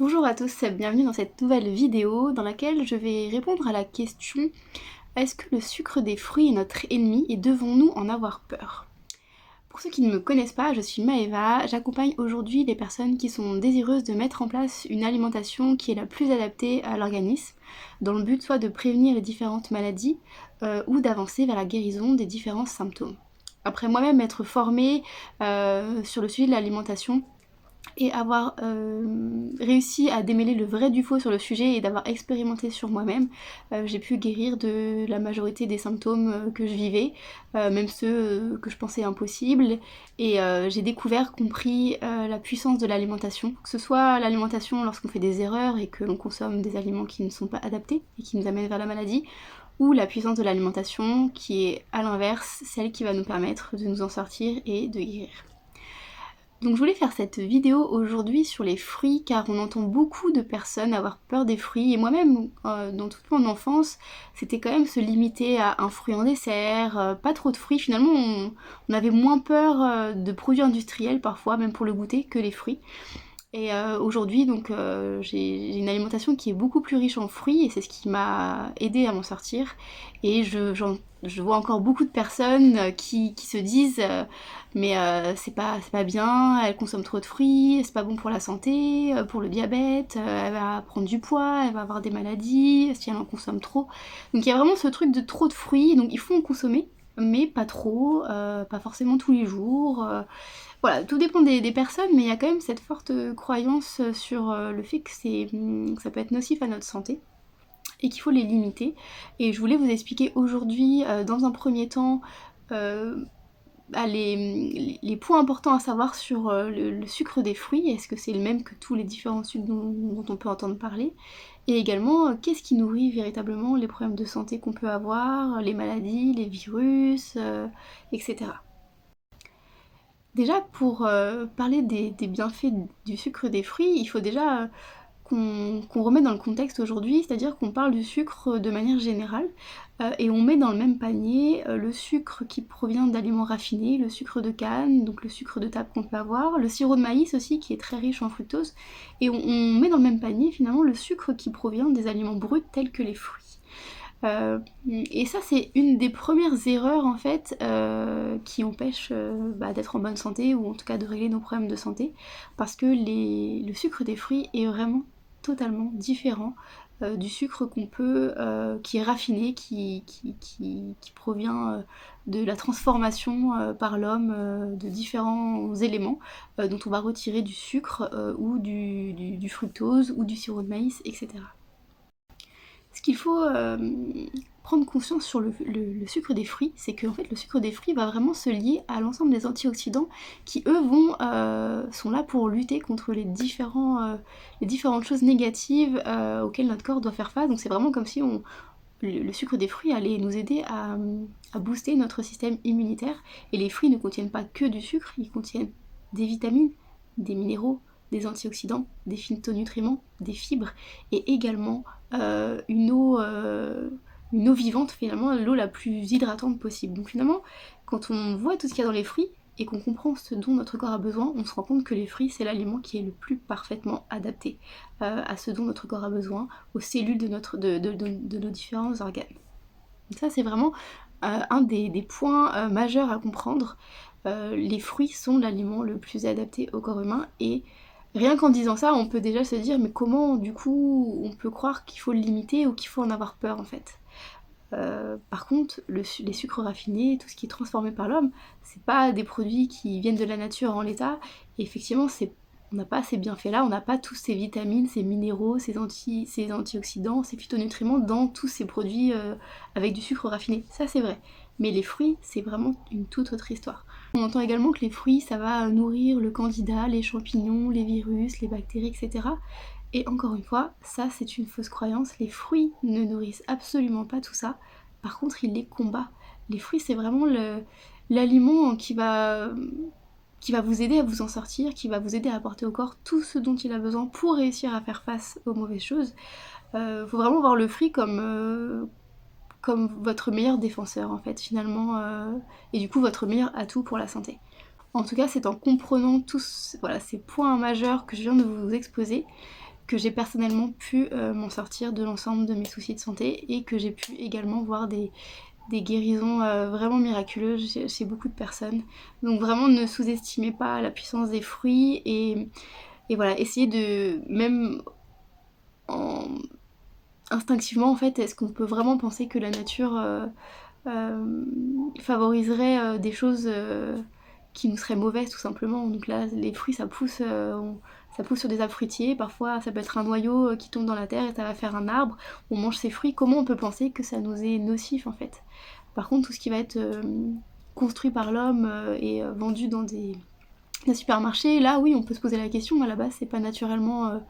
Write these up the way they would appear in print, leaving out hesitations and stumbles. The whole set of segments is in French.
Bonjour à tous, bienvenue dans cette nouvelle vidéo dans laquelle je vais répondre à la question: est-ce que le sucre des fruits est notre ennemi et devons-nous en avoir peur? Pour ceux qui ne me connaissent pas, je suis Maëva, j'accompagne aujourd'hui les personnes qui sont désireuses de mettre en place une alimentation qui est la plus adaptée à l'organisme, dans le but soit de prévenir les différentes maladies ou d'avancer vers la guérison des différents symptômes. Après moi-même être formée sur le sujet de l'alimentation, et avoir réussi à démêler le vrai du faux sur le sujet et d'avoir expérimenté sur moi-même, j'ai pu guérir de la majorité des symptômes que je vivais, même ceux que je pensais impossibles. Et j'ai découvert, compris la puissance de l'alimentation, que ce soit l'alimentation lorsqu'on fait des erreurs et que l'on consomme des aliments qui ne sont pas adaptés et qui nous amènent vers la maladie, ou la puissance de l'alimentation qui est à l'inverse, celle qui va nous permettre de nous en sortir et de guérir. Donc je voulais faire cette vidéo aujourd'hui sur les fruits car on entend beaucoup de personnes avoir peur des fruits et moi-même dans toute mon enfance c'était quand même se limiter à un fruit en dessert, pas trop de fruits. Finalement on avait moins peur de produits industriels parfois même pour le goûter que les fruits. Et aujourd'hui, donc, j'ai une alimentation qui est beaucoup plus riche en fruits et c'est ce qui m'a aidée à m'en sortir. Et je vois encore beaucoup de personnes qui se disent mais c'est pas bien, elle consomme trop de fruits, c'est pas bon pour la santé, pour le diabète, elle va prendre du poids, elle va avoir des maladies si elle en consomme trop. Donc il y a vraiment ce truc de trop de fruits, donc il faut en consommer, mais pas trop, pas forcément tous les jours. Voilà, tout dépend des personnes, mais il y a quand même cette forte croyance sur le fait que ça peut être nocif à notre santé et qu'il faut les limiter. Et je voulais vous expliquer aujourd'hui, dans un premier temps, euh, les points importants à savoir sur le sucre des fruits. Est-ce que c'est le même que tous les différents sucres dont on peut entendre parler? Et également, qu'est-ce qui nourrit véritablement les problèmes de santé qu'on peut avoir, les maladies, les virus, etc. Déjà, pour parler des bienfaits du sucre des fruits, il faut déjà qu'on remette dans le contexte aujourd'hui, c'est-à-dire qu'on parle du sucre de manière générale, et on met dans le même panier le sucre qui provient d'aliments raffinés, le sucre de canne, donc le sucre de table qu'on peut avoir, le sirop de maïs aussi qui est très riche en fructose, et on met dans le même panier finalement le sucre qui provient des aliments bruts tels que les fruits. Et ça c'est une des premières erreurs en fait qui empêche d'être en bonne santé ou en tout cas de régler nos problèmes de santé parce que le sucre des fruits est vraiment totalement différent du sucre qu'on peut, qui est raffiné, qui provient de la transformation par l'homme de différents éléments dont on va retirer du sucre ou du fructose ou du sirop de maïs, etc. Ce qu'il faut prendre conscience sur le sucre des fruits, c'est que en fait, le sucre des fruits va vraiment se lier à l'ensemble des antioxydants qui, eux, sont là pour lutter contre les différentes choses négatives auxquelles notre corps doit faire face. Donc c'est vraiment comme si le sucre des fruits allait nous aider à booster notre système immunitaire. Et les fruits ne contiennent pas que du sucre, ils contiennent des vitamines, des minéraux, des antioxydants, des phytonutriments, des fibres et également une eau vivante, finalement l'eau la plus hydratante possible. Donc finalement, quand on voit tout ce qu'il y a dans les fruits et qu'on comprend ce dont notre corps a besoin, on se rend compte que les fruits c'est l'aliment qui est le plus parfaitement adapté à ce dont notre corps a besoin, aux cellules de nos différents organes. Donc ça c'est vraiment un des points majeurs à comprendre. Les fruits sont l'aliment le plus adapté au corps humain et rien qu'en disant ça, on peut déjà se dire mais comment du coup on peut croire qu'il faut le limiter ou qu'il faut en avoir peur en fait. Par contre, les sucres raffinés, tout ce qui est transformé par l'homme, c'est pas des produits qui viennent de la nature en l'état. Et effectivement, on n'a pas ces bienfaits-là, on n'a pas tous ces vitamines, ces minéraux, ces antioxydants, ces phytonutriments dans tous ces produits avec du sucre raffiné. Ça, c'est vrai. Mais les fruits, c'est vraiment une toute autre histoire. On entend également que les fruits, ça va nourrir le candida, les champignons, les virus, les bactéries, etc. Et encore une fois, ça c'est une fausse croyance, les fruits ne nourrissent absolument pas tout ça, par contre ils les combattent. Les fruits c'est vraiment l'aliment qui va vous aider à vous en sortir, qui va vous aider à apporter au corps tout ce dont il a besoin pour réussir à faire face aux mauvaises choses. Faut vraiment voir le fruit comme votre meilleur défenseur en fait finalement, et du coup votre meilleur atout pour la santé. En tout cas c'est en comprenant tous voilà, ces points majeurs que je viens de vous exposer que j'ai personnellement pu m'en sortir de l'ensemble de mes soucis de santé et que j'ai pu également voir des guérisons vraiment miraculeuses chez beaucoup de personnes. Donc vraiment ne sous-estimez pas la puissance des fruits et voilà, essayez de, même en, instinctivement en fait, est-ce qu'on peut vraiment penser que la nature favoriserait des choses qui nous seraient mauvaises tout simplement. Donc là les fruits ça pousse sur des arbres fruitiers, parfois ça peut être un noyau qui tombe dans la terre et ça va faire un arbre, on mange ces fruits, comment on peut penser que ça nous est nocif en fait? Par contre tout ce qui va être construit par l'homme et vendu dans des supermarchés, là oui on peut se poser la question, à la base c'est pas naturellement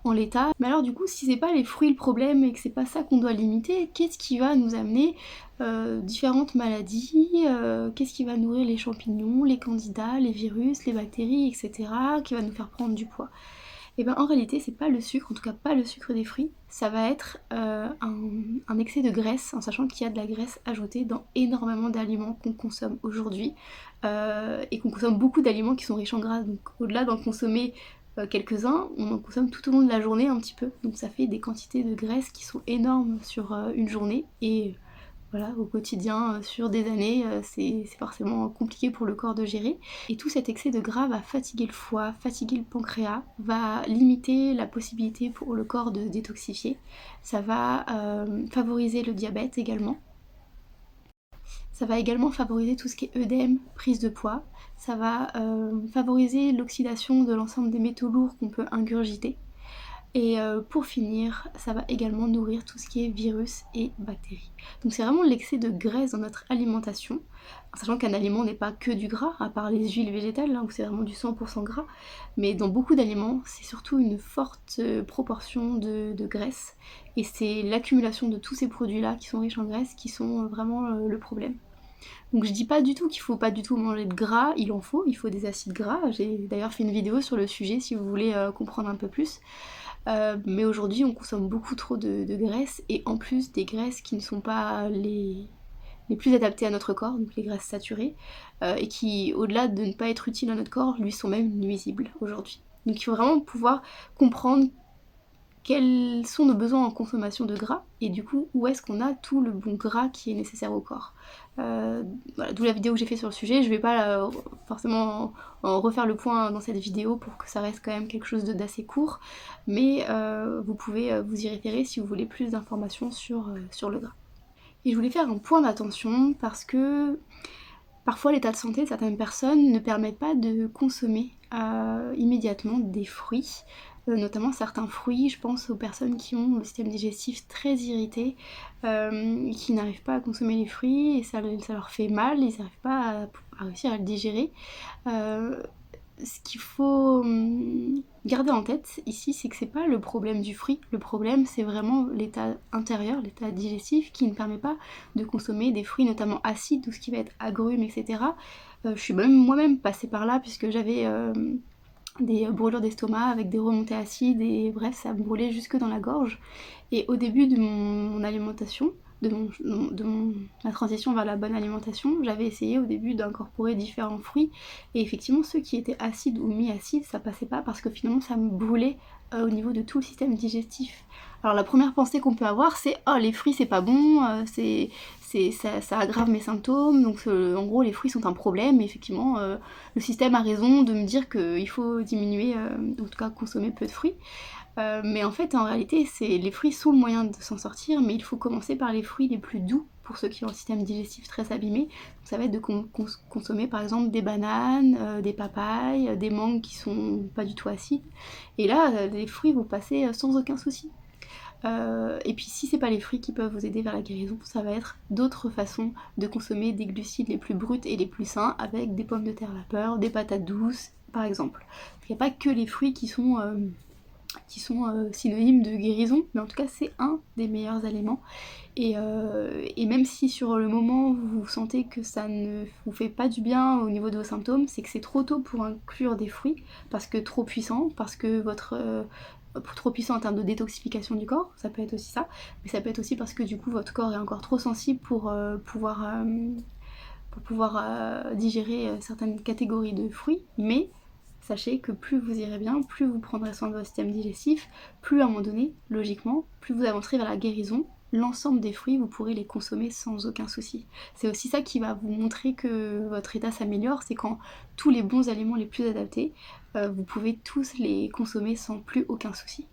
en l'état. Mais alors du coup, si c'est pas les fruits le problème et que c'est pas ça qu'on doit limiter, qu'est-ce qui va nous amener différentes maladies, qu'est-ce qui va nourrir les champignons, les candidats, les virus, les bactéries, etc., qui va nous faire prendre du poids? Et bien en réalité, c'est pas le sucre, en tout cas pas le sucre des fruits, ça va être un excès de graisse, en sachant qu'il y a de la graisse ajoutée dans énormément d'aliments qu'on consomme aujourd'hui, et qu'on consomme beaucoup d'aliments qui sont riches en gras, donc au-delà d'en consommer quelques-uns, on en consomme tout au long de la journée un petit peu, donc ça fait des quantités de graisse qui sont énormes sur une journée, et voilà, au quotidien, sur des années, c'est forcément compliqué pour le corps de gérer. Et tout cet excès de gras va fatiguer le foie, fatiguer le pancréas, va limiter la possibilité pour le corps de détoxifier. Ça va favoriser le diabète également. Ça va également favoriser tout ce qui est œdème, prise de poids. Ça va favoriser l'oxydation de l'ensemble des métaux lourds qu'on peut ingurgiter. Et pour finir, ça va également nourrir tout ce qui est virus et bactéries. Donc c'est vraiment l'excès de graisse dans notre alimentation, en sachant qu'un aliment n'est pas que du gras, à part les huiles végétales, là, où c'est vraiment du 100% gras, mais dans beaucoup d'aliments, c'est surtout une forte proportion de graisse, et c'est l'accumulation de tous ces produits-là qui sont riches en graisse qui sont vraiment le problème. Donc je dis pas du tout qu'il faut pas du tout manger de gras, il faut des acides gras, j'ai d'ailleurs fait une vidéo sur le sujet si vous voulez comprendre un peu plus. Mais aujourd'hui on consomme beaucoup trop de graisses, et en plus des graisses qui ne sont pas les plus adaptées à notre corps, donc les graisses saturées, et qui, au-delà de ne pas être utiles à notre corps, lui sont même nuisibles aujourd'hui. Donc il faut vraiment pouvoir comprendre quels sont nos besoins en consommation de gras, et du coup où est-ce qu'on a tout le bon gras qui est nécessaire au corps. Voilà, d'où la vidéo que j'ai fait sur le sujet. Je vais pas forcément en refaire le point dans cette vidéo pour que ça reste quand même quelque chose d'assez court, mais vous pouvez vous y référer si vous voulez plus d'informations sur le gras. Et je voulais faire un point d'attention parce que parfois l'état de santé de certaines personnes ne permet pas de consommer immédiatement des fruits, notamment certains fruits. Je pense aux personnes qui ont le système digestif très irrité, qui n'arrivent pas à consommer les fruits et ça leur fait mal, ils n'arrivent pas à réussir à le digérer. Ce qu'il faut garder en tête ici, c'est que c'est pas le problème du fruit, le problème c'est vraiment l'état intérieur, l'état digestif qui ne permet pas de consommer des fruits notamment acides, tout ce qui va être agrumes, etc. Je suis même moi-même passée par là puisque j'avais des brûlures d'estomac avec des remontées acides, et bref ça me brûlait jusque dans la gorge. Et au début de mon alimentation, la transition vers la bonne alimentation, j'avais essayé au début d'incorporer différents fruits, et effectivement ceux qui étaient acides ou mi-acides ça passait pas parce que finalement ça me brûlait au niveau de tout le système digestif. Alors la première pensée qu'on peut avoir c'est oh les fruits c'est pas bon, ça aggrave mes symptômes, donc en gros les fruits sont un problème, et effectivement le système a raison de me dire qu'il faut diminuer, en tout cas consommer peu de fruits. Mais en fait, en réalité, les fruits sont le moyen de s'en sortir, mais il faut commencer par les fruits les plus doux pour ceux qui ont un système digestif très abîmé. Donc ça va être de consommer par exemple des bananes, des papayes, des mangues qui sont pas du tout acides. Et là, les fruits vont passer sans aucun souci. Et puis si c'est pas les fruits qui peuvent vous aider vers la guérison, ça va être d'autres façons de consommer des glucides les plus bruts et les plus sains, avec des pommes de terre vapeur, des patates douces par exemple. Il n'y a pas que les fruits qui sont synonymes de guérison, mais en tout cas c'est un des meilleurs aliments. Et même si sur le moment vous sentez que ça ne vous fait pas du bien au niveau de vos symptômes, c'est que c'est trop tôt pour inclure des fruits, parce que trop puissant, parce que trop puissant en termes de détoxification du corps, ça peut être aussi ça, mais ça peut être aussi parce que du coup votre corps est encore trop sensible pour pouvoir digérer certaines catégories de fruits, mais sachez que plus vous irez bien, plus vous prendrez soin de votre système digestif, plus à un moment donné, logiquement, plus vous avancerez vers la guérison, l'ensemble des fruits, vous pourrez les consommer sans aucun souci. C'est aussi ça qui va vous montrer que votre état s'améliore, c'est quand tous les bons aliments les plus adaptés, vous pouvez tous les consommer sans plus aucun souci.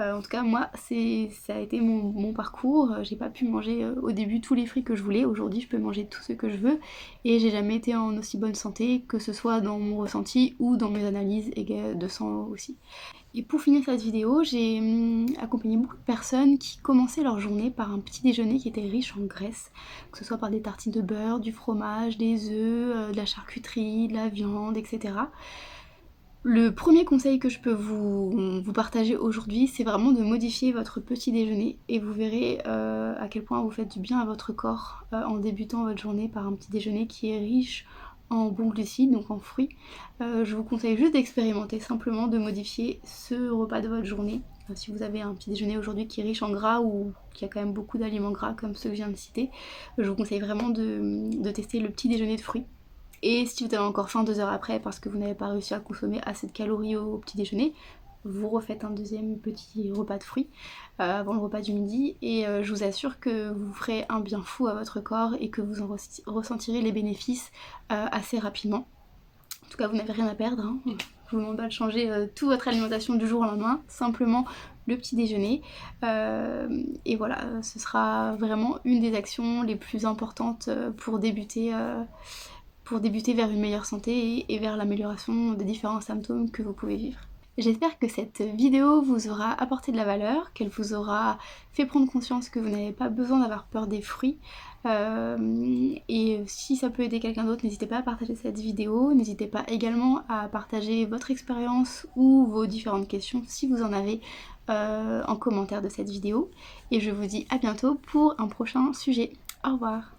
En tout cas, moi, ça a été mon parcours. J'ai pas pu manger au début tous les fruits que je voulais. Aujourd'hui, je peux manger tout ce que je veux et j'ai jamais été en aussi bonne santé, que ce soit dans mon ressenti ou dans mes analyses de sang aussi. Et pour finir cette vidéo, j'ai accompagné beaucoup de personnes qui commençaient leur journée par un petit déjeuner qui était riche en graisse, que ce soit par des tartines de beurre, du fromage, des œufs, de la charcuterie, de la viande, etc. Le premier conseil que je peux vous partager aujourd'hui, c'est vraiment de modifier votre petit déjeuner et vous verrez à quel point vous faites du bien à votre corps en débutant votre journée par un petit déjeuner qui est riche en bons glucides, donc en fruits. Je vous conseille juste d'expérimenter, simplement de modifier ce repas de votre journée. Si vous avez un petit déjeuner aujourd'hui qui est riche en gras ou qui a quand même beaucoup d'aliments gras comme ceux que je viens de citer, je vous conseille vraiment de tester le petit déjeuner de fruits. Et si vous avez encore faim 2 heures après parce que vous n'avez pas réussi à consommer assez de calories au petit déjeuner, vous refaites un deuxième petit repas de fruits avant le repas du midi et je vous assure que vous ferez un bien fou à votre corps et que vous en ressentirez les bénéfices assez rapidement. En tout cas, vous n'avez rien à perdre, hein. Je vous demande pas de changer toute votre alimentation du jour au lendemain, simplement le petit déjeuner. Et voilà, ce sera vraiment une des actions les plus importantes pour débuter vers une meilleure santé et vers l'amélioration des différents symptômes que vous pouvez vivre. J'espère que cette vidéo vous aura apporté de la valeur, qu'elle vous aura fait prendre conscience que vous n'avez pas besoin d'avoir peur des fruits. Et si ça peut aider quelqu'un d'autre, n'hésitez pas à partager cette vidéo, n'hésitez pas également à partager votre expérience ou vos différentes questions si vous en avez en commentaire de cette vidéo. Et je vous dis à bientôt pour un prochain sujet. Au revoir.